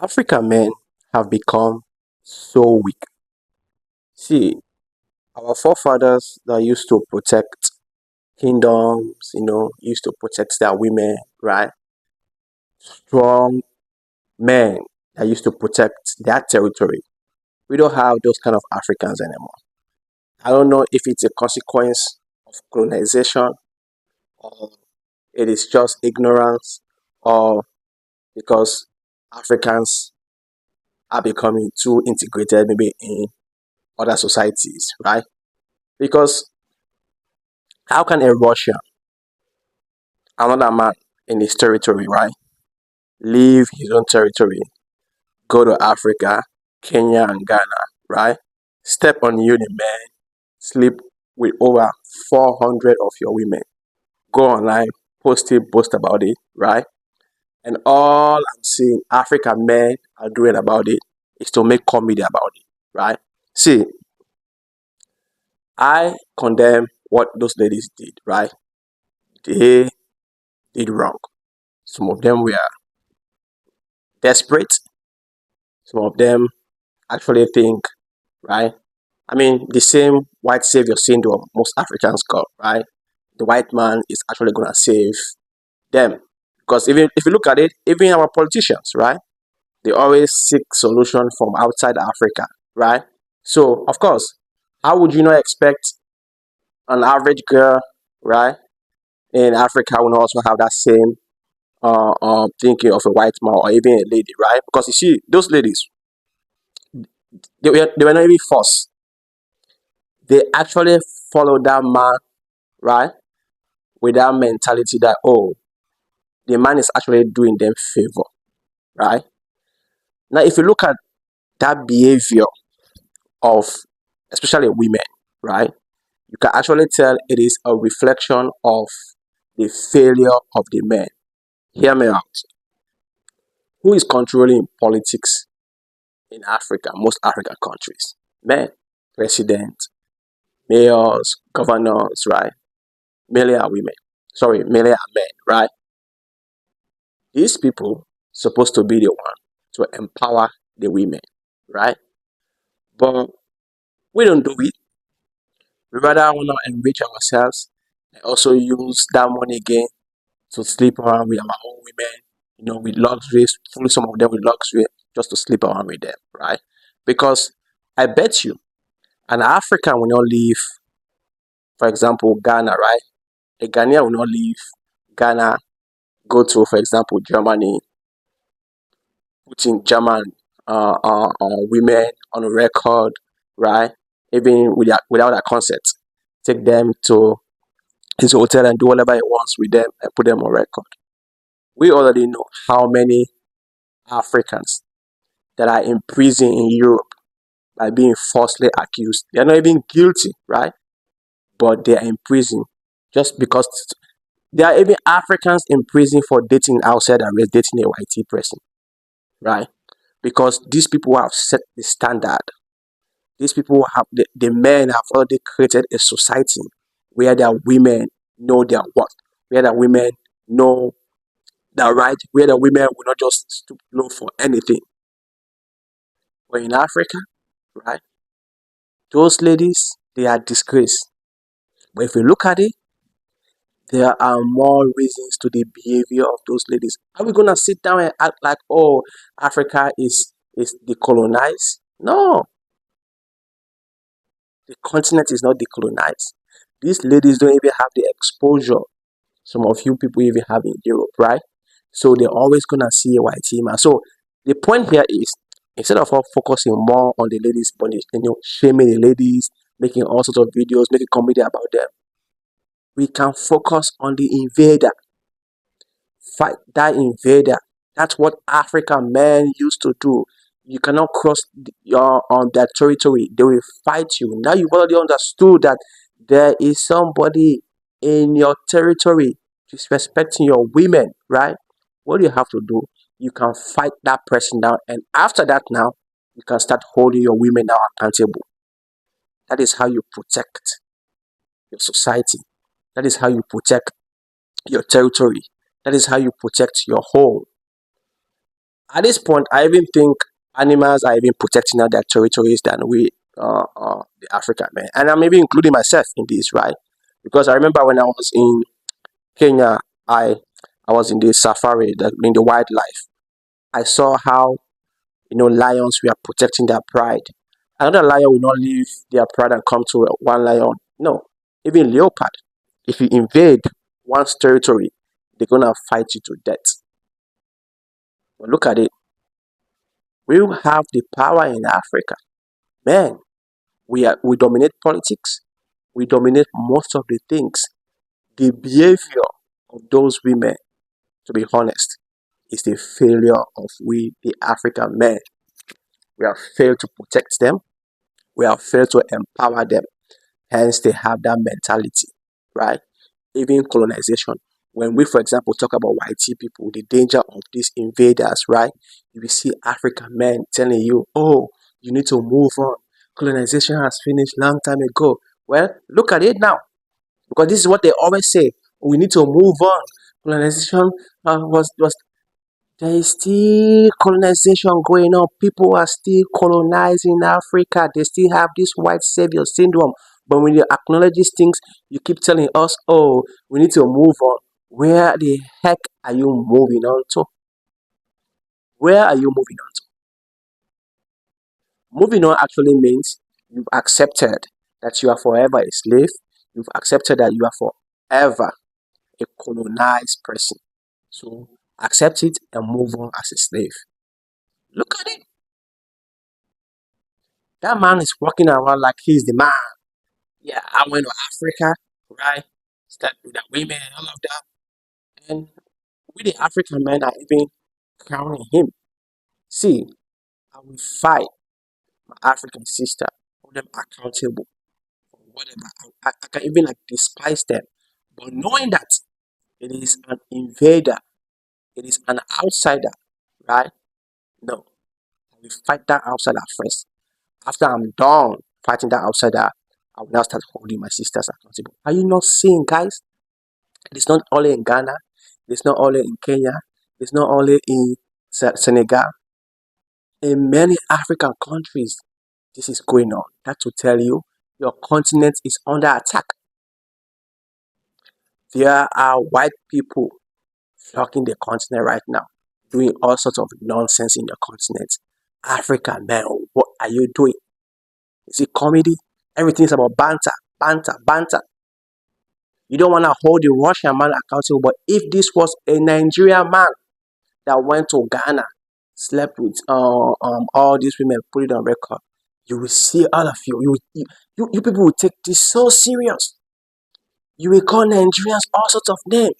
African men have become so weak. See, our forefathers that used to protect kingdoms, used to protect their women, right? Strong men that used to protect their territory. We don't have those kind of Africans anymore. I don't know if it's a consequence of colonization or it is just ignorance or because Africans are becoming too integrated maybe in other societies, right? Because how can a Russian, another man in his territory, right, leave his own territory, go to Africa, Kenya, and Ghana, right, step on uni, man, sleep with over 400 of your women, go online, post it, boast about it, right? And all I'm seeing African men are doing about it is to make comedy about it, right? See, I condemn what those ladies did, right? They did wrong. Some of them were desperate. Some of them actually think, right? I mean, the same white savior syndrome most Africans got, right? The white man is actually going to save them. Because even if you look at it, even our politicians, right? They always seek solution from outside Africa, right? So, of course, how would you not expect an average girl, right, in Africa will also have that same thinking of a white man or even a lady, right? Because you see, those ladies, they were not even forced. They actually follow that man, right, with that mentality that, oh, the man is actually doing them favor, right? Now, if you look at that behavior of especially women, right, you can actually tell it is a reflection of the failure of the men. Hear me out. Who is controlling politics in Africa, most African countries? Men, president, mayors, governors, right? Mainly are women. Sorry, mainly are men, right? These people supposed to be the one to empower the women, right? But we don't do it. We rather want to enrich ourselves and also use that money again to sleep around with our own women, with luxury, fully some of them with luxury, just to sleep around with them, right? Because I bet you an African will not leave, for example, Ghana, right? A Ghanaian will not leave Ghana, go to, for example, Germany, putting German women on a record, right? Even without a consent, take them to his hotel and do whatever he wants with them and put them on record. We already know how many Africans that are in prison in Europe by being falsely accused. They are not even guilty, right? But they are in prison just because there are even Africans in prison for dating outside and dating a white person, right? Because these people have set the standard. These people have the men have already created a society where their women know their worth, where their women know their right, where the women will not just stoop low for anything. But in Africa, right, those ladies they are disgraced. But if you look at it, there are more reasons to the behavior of those ladies. Are we gonna sit down and act like, oh, Africa is decolonized? No, the continent is not decolonized. These ladies don't even have the exposure some of you people even have in Europe, right? So they're always gonna see a white team. So the point here is instead of us focusing more on the ladies, shaming the ladies, making all sorts of videos, making comedy about them, we can focus on the invader. Fight that invader. That's what African men used to do. You cannot cross your on their territory. They will fight you. Now you've already understood that there is somebody in your territory disrespecting your women, right? What do you have to do? You can fight that person down, and after that, now you can start holding your women now accountable. That is how you protect your society. That is how you protect your territory. That is how you protect your home. At this point, I even think animals are even protecting their territories than we, the African man. And I'm even including myself in this, right? Because I remember when I was in Kenya, I I was in the safari, in the wildlife. I saw how lions were protecting their pride. Another lion will not leave their pride and come to one lion. No, even leopard. If you invade one's territory, they're gonna fight you to death. But look at it. We have the power in Africa. Man, we dominate politics. We dominate most of the things. The behavior of those women, to be honest, is the failure of we, the African men. We have failed to protect them. We have failed to empower them. Hence, they have that mentality, right? Even colonization. When we, for example, talk about YT people, the danger of these invaders, right? You will see African men telling you, oh, you need to move on. Colonization has finished long time ago. Well, look at it now. Because this is what they always say. We need to move on. Colonization was there is still colonization going on. People are still colonizing Africa. They still have this white savior syndrome. But when you acknowledge these things, you keep telling us, oh, we need to move on. Where the heck are you moving on to? Where are you moving on to? Moving on actually means you've accepted that you are forever a slave. You've accepted that you are forever a colonized person. So accept it and move on as a slave. Look at it. That man is walking around like he's the man. Yeah, I went to Africa, right? Start with the women and all of that. And we the African men are even crowning him. See, I will fight my African sister, hold them accountable for whatever. I can even like despise them. But knowing that it is an invader, it is an outsider, right? No, I will fight that outsider first. After I'm done fighting that outsider, I will now start holding my sisters accountable. Are you not seeing, guys? It's not only in Ghana, it's not only in Kenya, it's not only in Senegal. In many African countries, this is going on. That to tell you, your continent is under attack. There are white people flocking the continent right now, doing all sorts of nonsense in the continent. Africa, man, what are you doing? Is it comedy? Everything's about banter, banter, banter. You don't want to hold the Russian man accountable, but if this was a Nigerian man that went to Ghana, slept with all these women, put it on record, you will see all of you people will take this so serious. You will call Nigerians all sorts of names.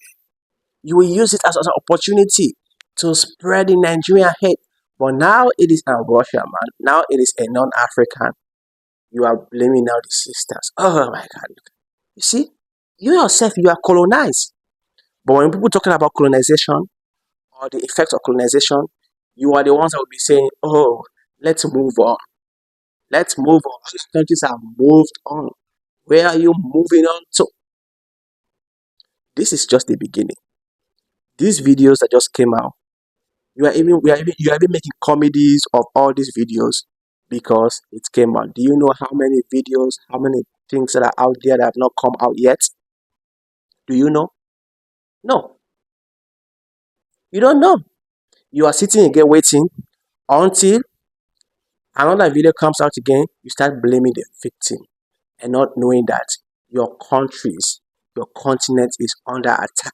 You will use it as an opportunity to spread the Nigerian hate. But now it is a Russian man. Now it is a non-African. You are blaming now the sisters. Oh my God! You see, you yourself you are colonized. But when people talking about colonization, or the effects of colonization, you are the ones that will be saying, oh, let's move on. Let's move on. These countries have moved on. Where are you moving on to? This is just the beginning. These videos that just came out, you are even making comedies of all these videos because it came out. Do you know how many videos, how many things that are out there that have not come out yet? Do you know? No, you don't know. You are sitting again waiting until another video comes out again. You start blaming the victim and not knowing that your countries, your continent is under attack.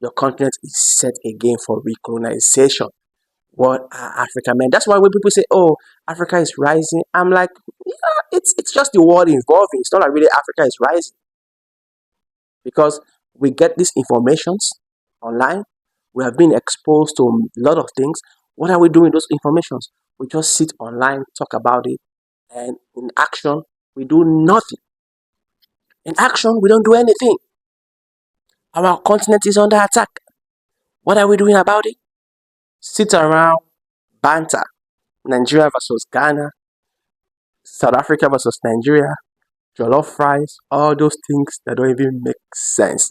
Your continent is set again for recolonization. What are African men? That's why when people say, "Oh, Africa is rising," I'm like, "Yeah, it's just the world evolving. It's not like really Africa is rising because we get these informations online. We have been exposed to a lot of things. What are we doing with those informations? We just sit online, talk about it, and in action, we do nothing. In action, we don't do anything. Our continent is under attack. What are we doing about it? Sit around, banter. Nigeria versus Ghana, South Africa versus Nigeria, jollof fries, all those things that don't even make sense.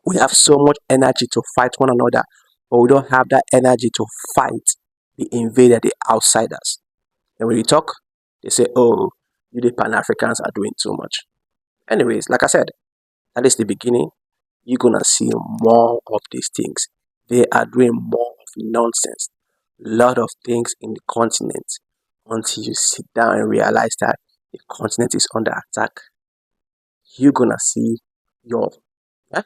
We have so much energy to fight one another. but we don't have that energy to fight the invader, the outsiders. And when we talk, they say, oh, you the Pan Africans are doing too much. Anyways, like I said, that is the beginning. You're gonna see more of these things. They are doing more of nonsense. Lot of things in the continent until you sit down and realize that the continent is under attack. You're gonna see your eh?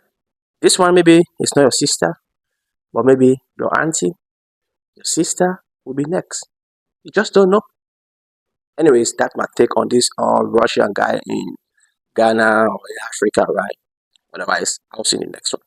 This one maybe it's not your sister, but maybe your auntie, your sister will be next. You just don't know. Anyways, that's my take on this Russian guy in Ghana or in Africa, right? Otherwise, I'll see you in the next one.